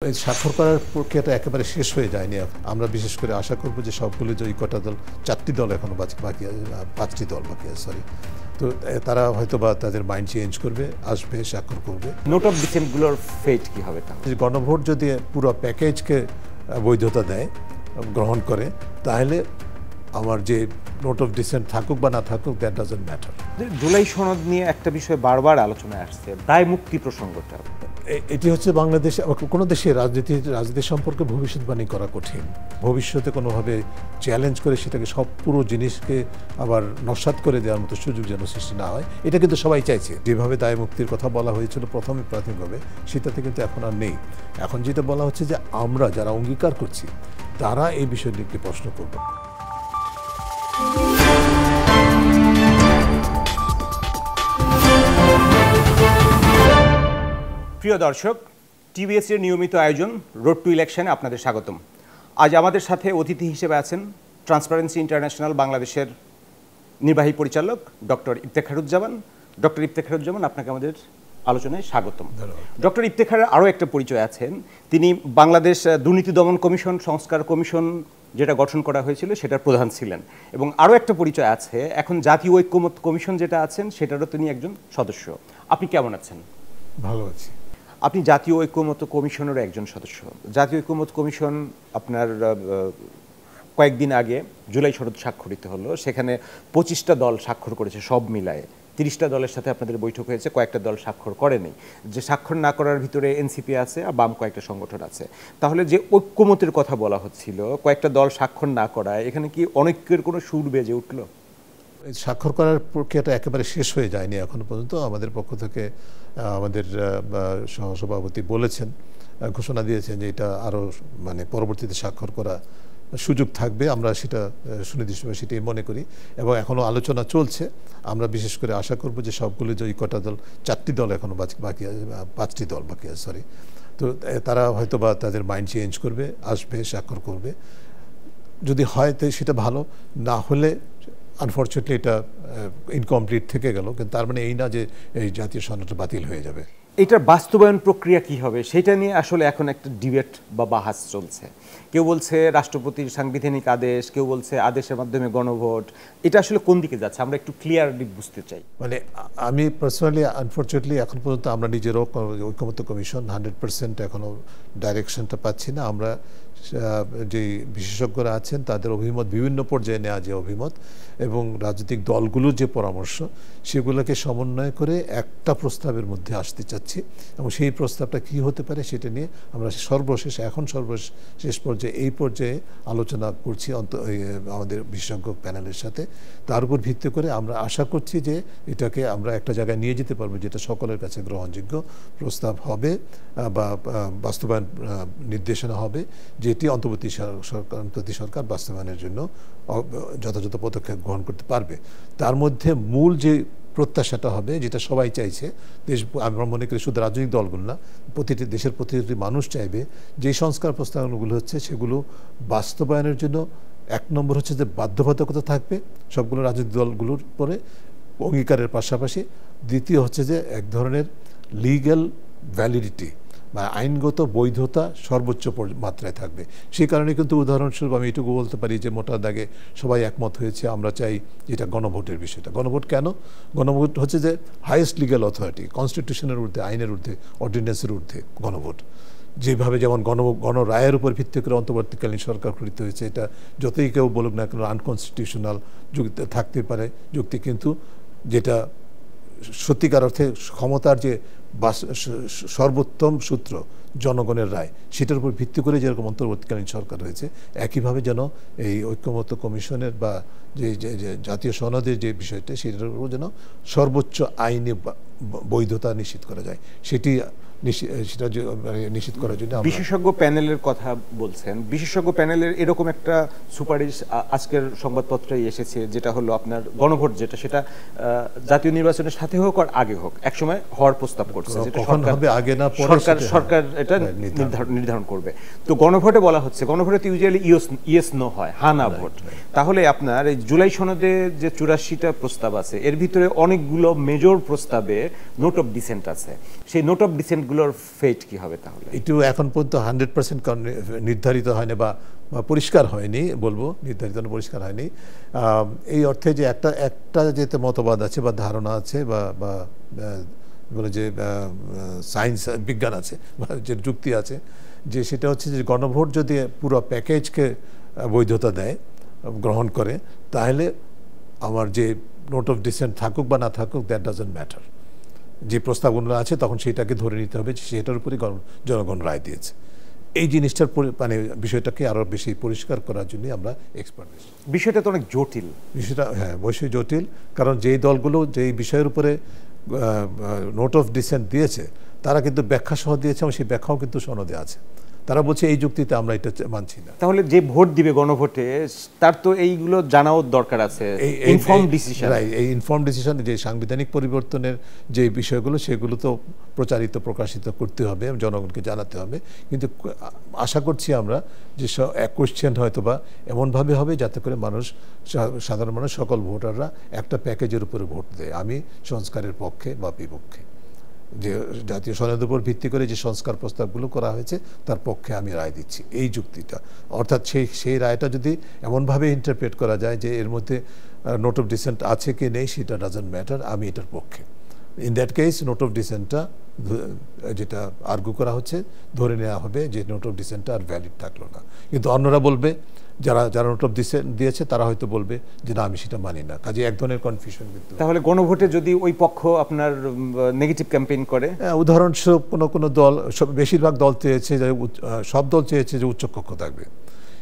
এই স্বাক্ষর করার প্রক্রিয়াটা একেবারে শেষ হয়ে যায়নি। আমরা বিশেষ করে আশা করব যে সবগুলো যে কটা দল, 4টি দল এখনো বাকি আছে, 5টি দল বাকি আছে, সরি। তো তারা হয়তো বা তাদের মাইন্ড চেঞ্জ করবে, আসবে, স্বাক্ষর করবে। নোট অফ ডিসেন্টগুলোর ফেট কি হবে? তাহলে গণভোট যদি পুরো প্যাকেজকে বৈধতা দেয়, গ্রহণ করে, তাহলে আমার যে নোট অফ ডিসেন্ট থাকুক বা না থাকুক, দ্যাট ডাজন্ট ম্যাটার। জুলাই সনদ নিয়ে একটা বিষয় বারবার আলোচনায় আসছে, দায় মুক্তি প্রসঙ্গটা। এটি হচ্ছে বাংলাদেশে কোনো দেশে রাজনীতি সম্পর্কে ভবিষ্যৎবাণী করা কঠিন। ভবিষ্যতে কোনোভাবে চ্যালেঞ্জ করে সেটাকে সব পুরো জিনিসকে আবার নস্যাৎ করে দেওয়ার মতো সুযোগ যেন সৃষ্টি না হয়, এটা কিন্তু সবাই চাইছে। যেভাবে দায় মুক্তির কথা বলা হয়েছিল প্রথমে প্রাথমিকভাবে, সেটাতে কিন্তু এখন আর নেই। এখন যেটা বলা হচ্ছে যে আমরা যারা অঙ্গীকার করছি তারা এই বিষয়টি একটি প্রশ্ন করব। প্রিয় দর্শক, টিভিএস এর নিয়মিত আয়োজন রোড টু ইলেকশনে আপনাদের স্বাগতম। আজ আমাদের সাথে অতিথি হিসেবে আছেন ট্রান্সপারেন্সি ইন্টারন্যাশনাল বাংলাদেশের নির্বাহী পরিচালক ডক্টর ইফতেখারুজ্জামান। ডক্টর ইফতেখারুজ্জামান, আপনাকে আমাদের আলোচনায় স্বাগতম। ডক্টর ইফতেখারের আরও একটা পরিচয় আছেন, তিনি বাংলাদেশ দুর্নীতি দমন কমিশন সংস্কার কমিশন যেটা গঠন করা হয়েছিল সেটার প্রধান ছিলেন, এবং আরও একটা পরিচয় আছে, এখন জাতীয় ঐক্যমত কমিশন যেটা আছেন সেটারও তিনি একজন সদস্য। আপনি কেমন আছেন? ভালো আছি। আপনি জাতীয় ঐক্যমত কমিশনেরও একজন সদস্য। জাতীয় ঐক্যমত কমিশন আপনার কয়েকদিন আগে জুলাই সনদ স্বাক্ষরিত হলো, সেখানে 25টা দল স্বাক্ষর করেছে সব মিলায়ে। 30টা দলের সাথে আপনাদের বৈঠক হয়েছে, কয়েকটা দল স্বাক্ষর করেনি। যে স্বাক্ষর না করার ভিতরে এনসিপি আছে আর বাম কয়েকটা সংগঠন আছে। তাহলে যে ঐক্যমতের কথা বলা হচ্ছিল, কয়েকটা দল স্বাক্ষর না করায়, এখানে কি অনৈক্যের কোনো সুর বেজে উঠলো? স্বাক্ষর করার প্রক্রিয়াটা একেবারে শেষ হয়ে যায়নি এখনো পর্যন্ত। আমাদের পক্ষ থেকে আমাদের সহসভাপতি বলেছেন, ঘোষণা দিয়েছেন যে এটা আরও পরবর্তীতে স্বাক্ষর করা সুযোগ থাকবে। আমরা সেটা সুনির্দিষ্টভাবে সেটাই মনে করি, এবং এখনও আলোচনা চলছে। আমরা বিশেষ করে আশা করব যে সবগুলো যে কটা দল, 4টি দল এখনও বাকি আছে, 5টি দল বাকি আছে, সরি। তো তারা হয়তো বা তাদের মাইন্ড চেঞ্জ করবে, আসবে, স্বাক্ষর করবে। যদি হয় তো সেটা ভালো, না হলে আনফর্চুনেটলি এটা ইনকমপ্লিট থেকে গেল। কিন্তু তার মানে এই না যে এই জাতীয় সনদটা বাতিল হয়ে যাবে। এটার বাস্তবায়ন প্রক্রিয়া কি হবে সেটা নিয়ে আসলে এখন একটা ডিবেট বা বাহাস চলছে। কেউ বলছে রাষ্ট্রপতির সাংবিধানিক আদেশ, কেউ বলছে আদেশের মাধ্যমে গণভোট। এটা আসলে কোন দিকে যাচ্ছে আমরা একটু ক্লিয়ারলি বুঝতে চাই। আমি পার্সোনালি আনফর্চুনেটলি এখন পর্যন্ত আমরা নিজেরও ঐক্যমত্য কমিশন 100% এখনও ডাইরেকশনটা পাচ্ছি না। আমরা যে বিশেষজ্ঞরা আছেন তাদের অভিমত, বিভিন্ন পর্যায়ে নেওয়া যে অভিমত এবং রাজনৈতিক দলগুলোর যে পরামর্শ, সেগুলোকে সমন্বয় করে একটা প্রস্তাবের মধ্যে আসতে চাচ্ছি, এবং সেই প্রস্তাবটা কী হতে পারে সেটা নিয়ে আমরা সর্বশেষ পর্যায়ে এই পর্যায়ে আলোচনা করছি আমাদের বিশেষজ্ঞ প্যানেলের সাথে। তার উপর ভিত্তি করে আমরা আশা করছি যে এটাকে আমরা একটা জায়গায় নিয়ে যেতে পারবো যেটা সকলের কাছে গ্রহণযোগ্য প্রস্তাব হবে বা বাস্তবায়ন নির্দেশনা হবে, যেটি অন্তর্বর্তী সরকার বাস্তবায়নের জন্য যথাযথ পদক্ষেপ গ্রহণ করতে পারবে। তার মধ্যে মূল যে প্রত্যাশাটা হবে, যেটা সবাই চাইছে, আমরা মনে করি শুধু রাজনৈতিক দলগুলো না, দেশের প্রতিটি মানুষ চাইবে যে সংস্কার প্রস্তাবগুলো হচ্ছে সেগুলো বাস্তবায়নের জন্য 1 নম্বর হচ্ছে যে বাধ্যবাধকতা থাকবে সবগুলো রাজনৈতিক দলগুলোর পরে অঙ্গীকারের পাশাপাশি। দ্বিতীয় হচ্ছে যে এক ধরনের লিগ্যাল ভ্যালিডিটি বা আইনগত বৈধতা সর্বোচ্চ মাত্রায় থাকবে। সেই কারণে কিন্তু উদাহরণস্বরূপ আমি এটুকু বলতে পারি যে মোটা দাগে সবাই একমত হয়েছে, আমরা চাই যেটা গণভোটের বিষয়টা। গণভোট কেন? গণভোট হচ্ছে যে হাইয়েস্ট লিগ্যাল অথরিটি, কনস্টিটিউশনের ঊর্ধ্বে, আইনের ঊর্ধ্বে, অর্ডিন্যান্সের ঊর্ধ্বে গণভোট। যেভাবে যেমন গণরায়ের উপর ভিত্তি করে অন্তর্বর্তীকালীন সরকার গঠিত হয়েছে, এটা যতই কেউ বলুক না কেন আনকনস্টিটিউশনাল যুক্তি থাকতে পারে যুক্তি, কিন্তু যেটা সত্যিকার অর্থে ক্ষমতার যে সর্বোত্তম সূত্র জনগণের রায়, সেটার উপর ভিত্তি করে যেরকম অন্তর্বর্তীকালীন সরকার হয়েছে, একইভাবে যেন এই ঐক্যমত্য কমিশনের বা যে জাতীয় সনদের যে বিষয়টা, সেটার উপর যেন সর্বোচ্চ আইনি বৈধতা নিশ্চিত করা যায়, সেটা নিশ্চিত করার জন্য বিশেষজ্ঞ প্যানেলের কথা বলছেন। বিশেষজ্ঞ প্যানেলের এরকম একটা সুপারিশ আজকের সংবাদপত্রে এসেছে, যেটা হলো আপনার গণভোট, সেটা জাতীয় নির্বাচনের সাথে হোক আর আগে হোক, একসময় হওয়ার প্রস্তাব করছে, সরকার এটা নির্ধারণ করবে। তো গণভোটে বলা হচ্ছে, গণভোটে ইউজুয়ালি ইয়েস নো হয়, হা না ভোট। তাহলে আপনার এই জুলাই সনদে যে 84টা প্রস্তাব আছে, এর ভিতরে অনেকগুলো মেজর প্রস্তাবে নোট অফ ডিসেন্ট আছে। সেই নোট অফ ডিসেন্ট অ্যাসেটগুলোর ফেট কি হবে তাহলে? এটিও এখন পর্যন্ত 100% নির্ধারিত হয়নি বা পরিষ্কার হয়নি, বলবো নির্ধারিত পরিষ্কার হয়নি। এই অর্থে যে একটা যেতে মতবাদ আছে বা ধারণা আছে বা বলে যে সায়েন্স বিজ্ঞান আছে বা যে যুক্তি আছে, যে সেটা হচ্ছে যে গণভোট যদি পুরো প্যাকেজকে বৈধতা দেয়, গ্রহণ করে, তাহলে আমার যে নোট অফ ডিসেন্ট থাকুক বা না থাকুক, দ্যাট ডাজন্ট ম্যাটার। যে প্রস্তাবগুলো আছে তখন সেটাকে ধরে নিতে হবে, সেটার উপরই জনগণ রায় দিয়েছে। এই জিনিসটার মানে বিষয়টাকে আরও বেশি পরিষ্কার করার জন্য আমরা এক্সপার্ট। বিষয়টা তো অনেক জটিল। বিষয়টা হ্যাঁ অবশ্যই জটিল, কারণ যেই দলগুলো যেই বিষয়ের উপরে নোট অফ ডিসেন্ট দিয়েছে তারা কিন্তু ব্যাখ্যা সহ দিয়েছে এবং সেই ব্যাখ্যাও কিন্তু সনদে আছে। তারা বলছে এই যুক্তিতে আমরা এটা মানছি না। তাহলে যে ভোট দিবে গণভোটে তার তো এইগুলো জানাও দরকার আছে, ইনফর্ম ডিসিশন। এই ইনফর্ম ডিসিশন, যে সাংবিধানিক পরিবর্তনের যে বিষয়গুলো সেগুলো তো প্রকাশিত করতে হবে, জনগণকে জানাতে হবে। কিন্তু আশা করছি আমরা যে কোয়েশ্চেন হয়তো বা এমনভাবে হবে যাতে করে সাধারণ মানুষ, সকল ভোটাররা একটা প্যাকেজের উপরে ভোট দেয়। আমি সংস্কারের পক্ষে বা বিপক্ষে, যে জাতীয় সনদের উপর ভিত্তি করে যে সংস্কার প্রস্তাবগুলো করা হয়েছে তার পক্ষে আমি রায় দিচ্ছি, এই যুক্তিটা। অর্থাৎ সেই রায়টা যদি এমনভাবে ইন্টারপ্রেট করা যায় যে এর মধ্যে নোট অফ ডিসেন্ট আছে কি নেই সেটা ডাজন্ট ম্যাটার, আমি এটার পক্ষে। In that case note of ডিসেন্টটা যেটা আর্গু করা হচ্ছে, ধরে নেওয়া হবে যে নোট অফ ডিসেন্টটা আর ভ্যালিড থাকলো না। কিন্তু অন্যরা বলবে, যারা নোট অফ ডিসেন্ট দিয়েছে তারা হয়তো বলবে যে না, আমি সেটা মানি না। কাজে এক ধরনের কনফিউশন। তাহলে গণভোটে যদি ওই পক্ষ আপনার নেগেটিভ ক্যাম্পেইন করে, উদাহরণস্বরূপ কোনো দল, বেশিরভাগ দল চেয়েছে যে, সব দল চেয়েছে যে উচ্চকক্ষ থাকবে,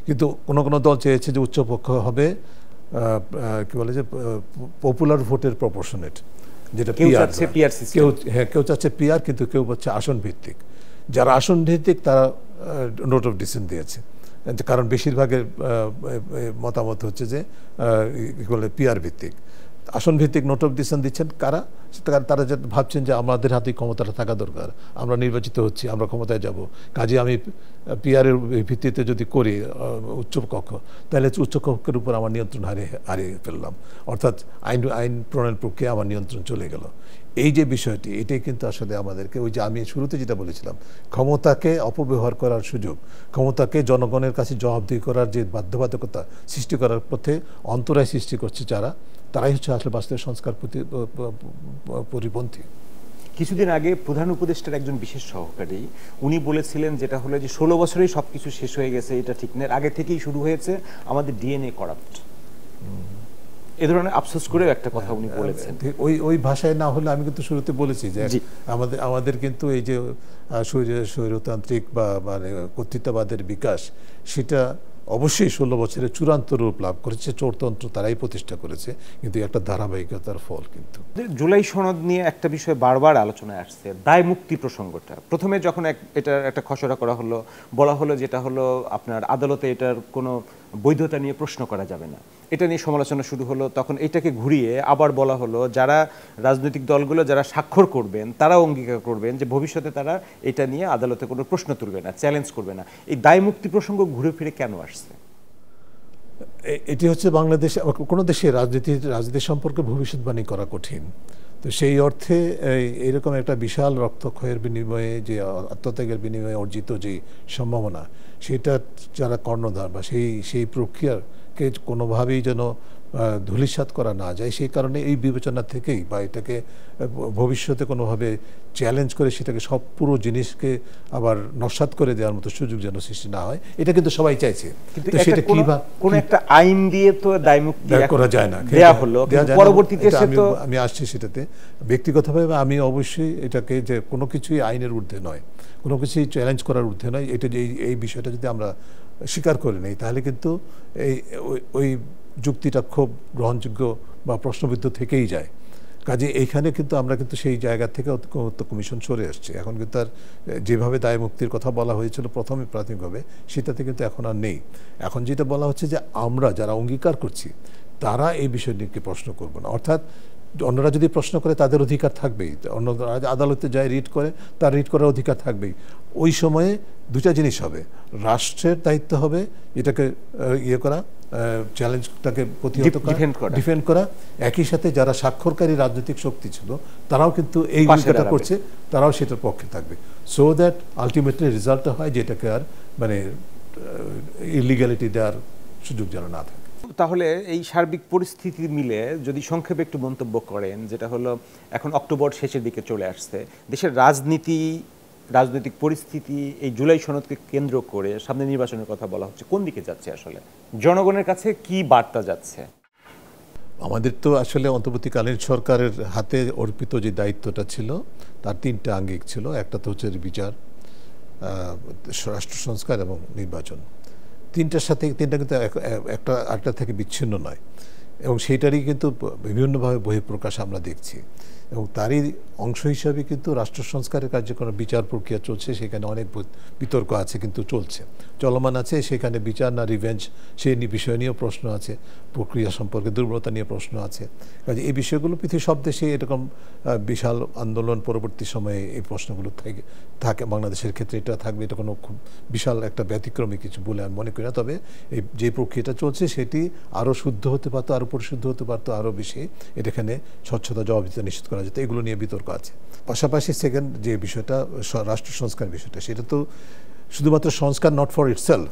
কিন্তু কোনো দল চেয়েছে যে উচ্চকক্ষ হবে কি বলে যে পপুলার ভোটের প্রপোর্শনেট, যেটা পিআর। কেউ চাচ্ছে পিআর, কিন্তু কেউ হচ্ছে আসন ভিত্তিক। যারা আসন ভিত্তিক তারা নোট অফ ডিসেন্ট দিয়েছে, কারণ বেশিরভাগের মতামত হচ্ছে যে কি বলে পিআর ভিত্তিক। আসন ভিত্তিক নোট অফ ডিসেন্ট দিচ্ছেন কারা? তারা যে ভাবছেন যে আমাদের হাতে ক্ষমতাটা থাকা দরকার, আমরা নির্বাচিত হচ্ছি, আমরা ক্ষমতায় যাব, কাজে আমি পিআরের ভিত্তিতে যদি করি উচ্চকক্ষ, তাহলে উচ্চকক্ষের উপর আমার নিয়ন্ত্রণ হারিয়ে ফেললাম, অর্থাৎ আইন প্রণয়ন প্রক্রিয়া আমার নিয়ন্ত্রণ চলে গেল। এই যে বিষয়টি, এটাই কিন্তু আসলে আমাদেরকে, ওই যে আমি শুরুতে যেটা বলেছিলাম, ক্ষমতাকে অপব্যবহার করার সুযোগ, ক্ষমতাকে জনগণের কাছে জবাবদিহি করার যে বাধ্যবাধকতা সৃষ্টি করার পথে অন্তরায় সৃষ্টি করছে যারা, তারাই হচ্ছে আসলে বাস্তব সংস্কার পরিপন্থী। কিছুদিন আগে প্রধান উপদেষ্টার একজন বিশেষ সহকারী উনি বলেছিলেন যেটা হলো যে 16 বছরেই সবকিছু শেষ হয়ে গেছে, এটা ঠিক না, আগে থেকেই শুরু হয়েছে, আমাদের ডিএনএ করাপ্ট। এ ধরনের আফসোস করেও একটা কথা উনি বলেছেন। ওই ভাষায় না হলে আমি কিন্তু শুরুতে বলেছি যে আমাদের কিন্তু এই যে স্বৈরতান্ত্রিক বা মানে কর্তৃত্ববাদের বিকাশ, সেটা অবশ্যই 16 বছরে চূড়ান্ত রূপ লাভ করেছে। চোরতন্ত্র তারাই প্রতিষ্ঠা করেছে, কিন্তু একটা ধারাবাহিকতার ফল। কিন্তু জুলাই সনদ নিয়ে একটা বিষয় বারবার আলোচনায় আসছে, দায় মুক্তি প্রসঙ্গটা। প্রথমে যখন এটার একটা খসড়া করা হলো, বলা হলো যেটা হলো আপনার আদালতে এটার কোনো বৈধতা নিয়ে প্রশ্ন করা যাবে না, এটা নিয়ে সমালোচনা শুরু হলো। তখন এটাকে ঘুরিয়ে আবার বলা হলো যারা রাজনৈতিক দলগুলো যারা স্বাক্ষর করবেন তারাও অঙ্গীকার করবেন যে ভবিষ্যতে তারা এটা নিয়ে আদালতে কোনো প্রশ্ন তুলবে না, চ্যালেঞ্জ করবে না। এই দায় মুক্তি প্রসঙ্গ ঘুরে ফিরে কেন আসছে? এটি হচ্ছে বাংলাদেশে, কোনো দেশে রাজনীতি সম্পর্কে ভবিষ্যৎবাণী করা কঠিন। তো সেই অর্থে এইরকম একটা বিশাল রক্তক্ষয়ের বিনিময়ে, যে আত্মত্যাগের বিনিময়ে অর্জিত যে সম্ভাবনা, সেটা যারা কর্ণধার বা সেই প্রক্রিয়াকে কোনোভাবেই যেন ধূলিসাৎ করা না যায়, সেই কারণে এই বিবেচনা থেকেই বা এটাকে ভবিষ্যতে কোনোভাবে চ্যালেঞ্জ করে সেটাকে সব পুরো জিনিসকে আবার নস্যাৎ করে দেওয়ার মতো সুযোগ যেন সৃষ্টি না হয়, এটা কিন্তু সবাই চাইছে। কিন্তু সেটা কোন একটা আইন দিয়ে তো দায়মুক্তি করা যায় না, দেয়া হলো, পরবর্তীতে আমি আসছি সেটাতে। ব্যক্তিগতভাবে আমি অবশ্যই এটাকে, যে কোনো কিছুই আইনের ঊর্ধ্বে নয়, কোনো কিছুই চ্যালেঞ্জ করার ঊর্ধ্বে নয়, এটা যে এই বিষয়টা যদি আমরা স্বীকার করে নেই, তাহলে কিন্তু ওই যুক্তিটা খুব গ্রহণযোগ্য বা প্রশ্নবিদ্ধ থেকেই যায়। কাজে এইখানে কিন্তু আমরা কিন্তু সেই জায়গা থেকে ঐক্যমত্য কমিশন সরে আসছে। এখন কিন্তু আর যেভাবে দায় মুক্তির কথা বলা হয়েছিল প্রথমে প্রাথমিকভাবে, সেটাতে কিন্তু এখন আর নেই। এখন যেটা বলা হচ্ছে যে আমরা যারা অঙ্গীকার করছি তারা এই বিষয় নিয়ে প্রশ্ন করব না, অর্থাৎ অন্যরা যদি প্রশ্ন করে তাদের অধিকার থাকবেই, অন্য আদালতে যায় রিট করে, তার রিট করার অধিকার থাকবেই। ওই সময়ে দুটা জিনিস হবে, রাষ্ট্রের দায়িত্ব হবে এটাকে করা, চ্যালেঞ্জটাকে প্রতিহত করা, ডিফেন্ড করা। একই সাথে যারা স্বাক্ষরকারী রাজনৈতিক শক্তি ছিল তারাও কিন্তু এই ভূমিকাটা করছে, তারাও সেটার পক্ষে থাকবে, সো দ্যাট আলটিমেটলি রেজাল্টটা হয় যেটাকে আর মানে ইলিগ্যালিটি দেওয়ার সুযোগ যেন না থাকে। তাহলে এই সার্বিক পরিস্থিতি মিলে যদি সংক্ষেপে একটু মন্তব্য করেন, যেটা হলো এখন অক্টোবর শেষের দিকে চলে আসছে, দেশের রাজনৈতিক পরিস্থিতি এই জুলাই সনদকে কেন্দ্র করে সামনে নির্বাচনের কথা বলা হচ্ছে, কোন দিকে যাচ্ছে আসলে, জনগণের কাছে কি বার্তা যাচ্ছে? আমাদের তো আসলে অন্তর্বর্তীকালীন সরকারের হাতে অর্পিত যে দায়িত্বটা ছিল তার তিনটা আঙ্গিক ছিল। একটা তো হচ্ছে বিচার, রাষ্ট্র সংস্কার এবং নির্বাচন। তিনটা কিন্তু একটা আরেকটা থেকে বিচ্ছিন্ন নয়, এবং সেইটারই কিন্তু বিভিন্নভাবে বহিঃপ্রকাশ আমরা দেখছি। এবং তারই অংশ হিসাবে কিন্তু রাষ্ট্র সংস্কারের কার্যক্রম, বিচার প্রক্রিয়া চলছে, সেখানে অনেক বিতর্ক আছে কিন্তু চলমান আছে। সেখানে বিচার না রিভেঞ্জ সেই বিষয় নিয়েও প্রশ্ন আছে, প্রক্রিয়া সম্পর্কে দুর্বলতা নিয়ে প্রশ্ন আছে। কাজে এই বিষয়গুলো পৃথিবীর সব দেশে এরকম বিশাল আন্দোলন পরবর্তী সময়ে এই প্রশ্নগুলো থাকে। বাংলাদেশের ক্ষেত্রে এটা থাকবে, এটা কোনো খুব বিশাল একটা ব্যতিক্রমী কিছু বলে আমি মনে করি না। তবে এই যে প্রক্রিয়াটা চলছে সেটি আরও শুদ্ধ হতে পারতো, আরও পরিশুদ্ধ হতে পারতো, আরও বেশি এখানে স্বচ্ছতা জবাবদিহিতা নিশ্চিত করা যেত। এগুলো নিয়ে বিতর্ক আছে। পাশাপাশি সেকেন্ড যে বিষয়টা রাষ্ট্র সংস্কার বিষয়টা, সেটা তো শুধুমাত্র সংস্কার নট ফর ইটসেলফ।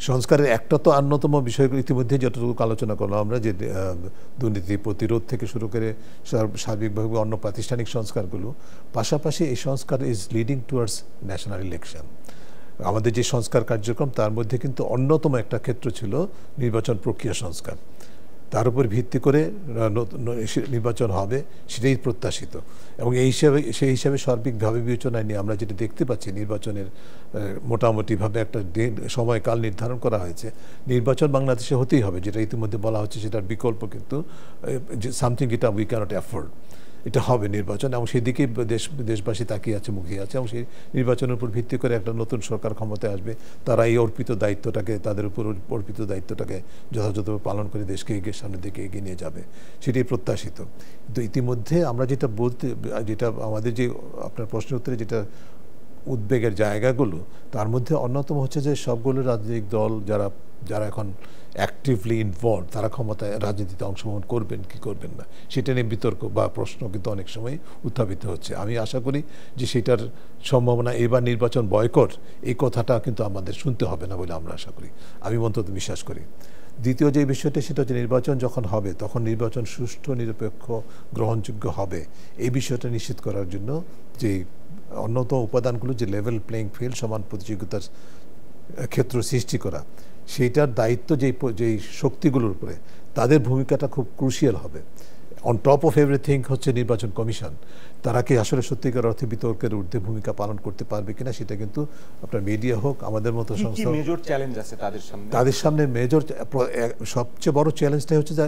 সংস্কারের একটা তো অন্যতম বিষয় ইতিমধ্যে যতটুকু আলোচনা করলাম আমরা, যে দুর্নীতি প্রতিরোধ থেকে শুরু করে সার্বিকভাবে অন্য প্রাতিষ্ঠানিক সংস্কারগুলো, পাশাপাশি এই সংস্কার is leading towards national election. আমাদের যে সংস্কার কার্যক্রম তার মধ্যে কিন্তু অন্যতম একটা ক্ষেত্র ছিল নির্বাচন প্রক্রিয়া সংস্কার। তার উপর ভিত্তি করে নির্বাচন হবে, সেটাই প্রত্যাশিত। এবং সেই হিসাবে সার্বিকভাবে বিবেচনায় নিয়ে আমরা যেটা দেখতে পাচ্ছি, নির্বাচনের মোটামুটিভাবে একটা সময়কাল নির্ধারণ করা হয়েছে। নির্বাচন বাংলাদেশে হতেই হবে, যেটা ইতিমধ্যে বলা হচ্ছে, সেটার বিকল্প কিন্তু সামথিং এটা উই ক্যানট অ্যাফোর্ড। এটা হবে নির্বাচন, এবং সেই দিকেই দেশবাসী তাকিয়ে আছে, মুখিয়ে আছে। এবং সেই নির্বাচনের উপর ভিত্তি করে একটা নতুন সরকার ক্ষমতায় আসবে, তারা এই তাদের উপর অর্পিত দায়িত্বটাকে যথাযথভাবে পালন করে দেশকে সামনের দিকে এগিয়ে নিয়ে যাবে, সেটাই প্রত্যাশিত। কিন্তু ইতিমধ্যে আমরা যেটা আমাদের যে আপনার প্রশ্নের উত্তরে যেটা উদ্বেগের জায়গাগুলো, তার মধ্যে অন্যতম হচ্ছে যে সবগুলো রাজনৈতিক দল যারা এখন অ্যাক্টিভলি ইনভলভ, তারা ক্ষমতায় রাজনীতিতে অংশগ্রহণ করবেন কি করবেন না, সেটা নিয়ে বিতর্ক বা প্রশ্ন কিন্তু অনেক সময় উত্থাপিত হচ্ছে। আমি আশা করি যে সেটার সম্ভাবনা, এবার নির্বাচন বয়কট এই কথাটা কিন্তু আমাদের শুনতে হবে না বলে আমরা আশা করি, আমি অন্তত বিশ্বাস করি। দ্বিতীয় যে বিষয়টা, সেটা হচ্ছে নির্বাচন যখন হবে তখন নির্বাচন সুষ্ঠু, নিরপেক্ষ, গ্রহণযোগ্য হবে, এই বিষয়টা নিশ্চিত করার জন্য যে অন্যতম উপাদানগুলো, যে লেভেল প্লেইং ফিল্ড, সমান প্রতিযোগিতার ক্ষেত্র সৃষ্টি করা, সেইটার দায়িত্ব যেই শক্তিগুলোর উপরে, তাদের ভূমিকাটা খুব ক্রুশিয়াল হবে। অন টপ অফ এভরিথিং হচ্ছে নির্বাচন কমিশন। তারা কি আসলে সত্যিকার অর্থে বিতর্কের ঊর্ধ্বে ভূমিকা পালন করতে পারবে কিনা, সেটা কিন্তু আপনার মিডিয়া হোক, আমাদের মতো সংস্থা, মেজর চ্যালেঞ্জ আছে তাদের সামনে। সবচেয়ে বড় চ্যালেঞ্জটাই হচ্ছে যে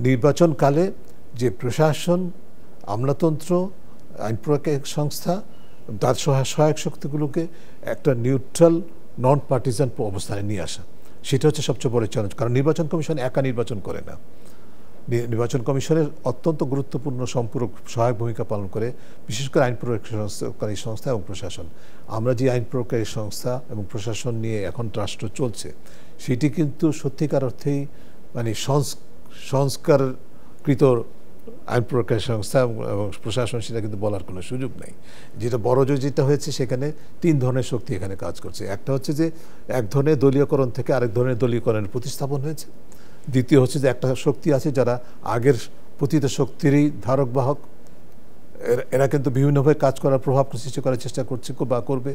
নির্বাচনকালে যে প্রশাসন, আমলাতন্ত্র, আইন প্রয়োগকারী সংস্থা, তার সহায়ক শক্তিগুলোকে একটা নিউট্রাল, নন পার্টিজান অবস্থানে নিয়ে আসা, সেটা হচ্ছে সবচেয়ে বড় চ্যালেঞ্জ। কারণ নির্বাচন কমিশন একা নির্বাচন করে না, নির্বাচন কমিশনের অত্যন্ত গুরুত্বপূর্ণ সম্পূরক সহায়ক ভূমিকা পালন করে, বিশেষ করে আইন প্রয়োগকারী সংস্থা এবং প্রশাসন। আমরা যে আইন প্রয়োগকারী সংস্থা এবং প্রশাসন নিয়ে এখন রাষ্ট্র চলছে, সেটি কিন্তু সত্যিকার অর্থেই মানে সংস্কারকৃত আইন প্রয়োগকারী সংস্থা এবং প্রশাসন, সেটা কিন্তু বলার কোনো সুযোগ নেই। যেটা বড় যেটা হয়েছে, সেখানে তিন ধরনের শক্তি এখানে কাজ করছে। একটা হচ্ছে যে এক ধরনের দলীয়করণ থেকে আরেক ধরনের দলীয়করণের প্রতিস্থাপন হয়েছে। দ্বিতীয় হচ্ছে যে একটা শক্তি আছে যারা আগের পতিত শক্তিরই ধারক বাহক, এরা কিন্তু বিভিন্নভাবে কাজ করার, প্রভাব সৃষ্টি করার চেষ্টা করছে বা করবে।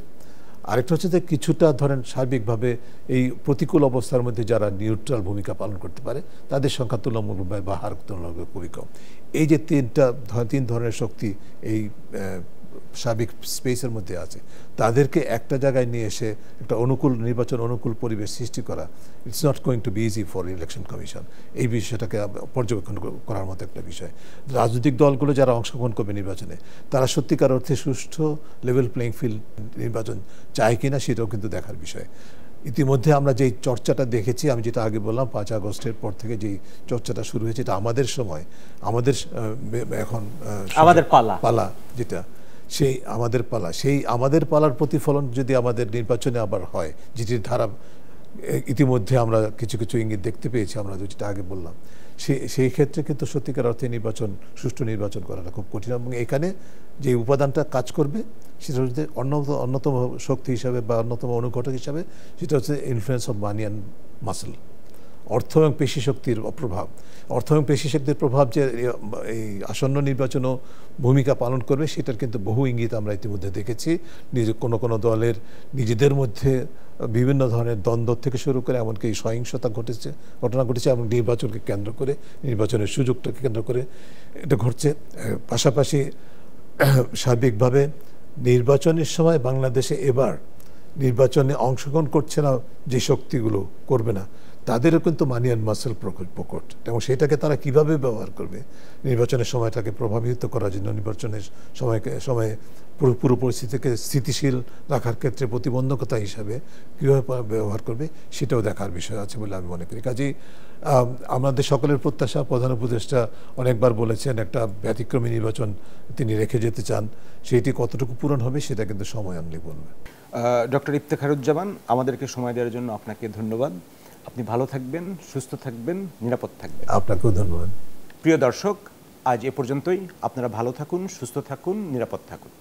আরেকটা হচ্ছে যে কিছুটা ধরেন সার্বিকভাবে এই প্রতিকূল অবস্থার মধ্যে যারা নিউট্রাল ভূমিকা পালন করতে পারে, তাদের সংখ্যা তুলনামূলকভাবে বা হার তুলনামূলক খুবই কম। এই যে তিন ধরনের শক্তি এই সার্বিক স্পেসের মধ্যে আছে, তাদেরকে একটা জায়গায় নিয়ে এসে একটা নির্বাচন অনুকূল পরিবেশ সৃষ্টি করা, it's not going to be easy for election commission. এই বিষয়টাকে পর্যবেক্ষণ করার মতো একটা বিষয়। রাজনৈতিক দলগুলো যারা অংশগ্রহণ করবে নির্বাচনে, তারা সত্যিকার অর্থে সুষ্ঠু লেভেল প্লেইং ফিল্ড নির্বাচন চায় কিনা, সেটাও কিন্তু দেখার বিষয়। ইতিমধ্যে আমরা যেই চর্চাটা দেখেছি, আমি যেটা আগে বললাম 5 আগস্টের পর থেকে যেই চর্চাটা শুরু হয়েছে, এটা আমাদের সময়, এখন আমাদের পালা যেটা, সেই আমাদের পালার প্রতিফলন যদি আমাদের নির্বাচনে আবার হয়, যেটির ধারা ইতিমধ্যে আমরা কিছু কিছু ইঙ্গিত দেখতে পেয়েছি, আমরা যেটা আগে বললাম। সেই ক্ষেত্রে কিন্তু সত্যিকার অর্থে সুষ্ঠু নির্বাচন করাটা খুব কঠিন, এবং এখানে যে উপাদানটা কাজ করবে সেটা হচ্ছে অন্যতম শক্তি হিসাবে বা অন্যতম অনুঘটক হিসাবে, সেটা হচ্ছে influence of money and muscle, অর্থ এবং পেশি শক্তির প্রভাব। অর্থ এবং পেশি শক্তির প্রভাব যে এই আসন্ন নির্বাচনও ভূমিকা পালন করবে, সেটার কিন্তু বহু ইঙ্গিত আমরা ইতিমধ্যে দেখেছি। কোনো দলের নিজেদের মধ্যে বিভিন্ন ধরনের দ্বন্দ্ব থেকে শুরু করে এমনকি সহিংসতা ঘটনা ঘটেছে, এবং নির্বাচনকে কেন্দ্র করে, নির্বাচনের সুযোগটাকে কেন্দ্র করে এটা ঘটছে। পাশাপাশি সার্বিকভাবে নির্বাচনের সময় বাংলাদেশে এবার নির্বাচনে অংশগ্রহণ করছে না যে শক্তিগুলো, করবে না, তাদেরও কিন্তু মানি অ্যান্ড মাসেল প্রকট, এবং সেটাকে তারা কিভাবে ব্যবহার করবে নির্বাচনের সময়টাকে প্রভাবিত করার জন্য, নির্বাচনের সময়ে পুরো পরিস্থিতিকে স্থিতিশীল রাখার ক্ষেত্রে প্রতিবন্ধকতা হিসাবে কীভাবে ব্যবহার করবে, সেটাও দেখার বিষয় আছে বলে আমি মনে করি। কাজেই আমাদের সকলের প্রত্যাশা, প্রধান উপদেষ্টা অনেকবার বলেছেন একটা ব্যতিক্রমী নির্বাচন তিনি রেখে যেতে চান, সেটি কতটুকু পূরণ হবে সেটা কিন্তু সময় আনলে বলবে। ডক্টর ইফতেখারুজ্জামান, আমাদেরকে সময় দেওয়ার জন্য আপনাকে ধন্যবাদ। আপনি ভালো থাকবেন, সুস্থ থাকবেন, নিরাপদ থাকবেন। আপনাকেও ধন্যবাদ। প্রিয় দর্শক, আজ এ পর্যন্তই। আপনারা ভালো থাকুন, সুস্থ থাকুন, নিরাপদ থাকুন।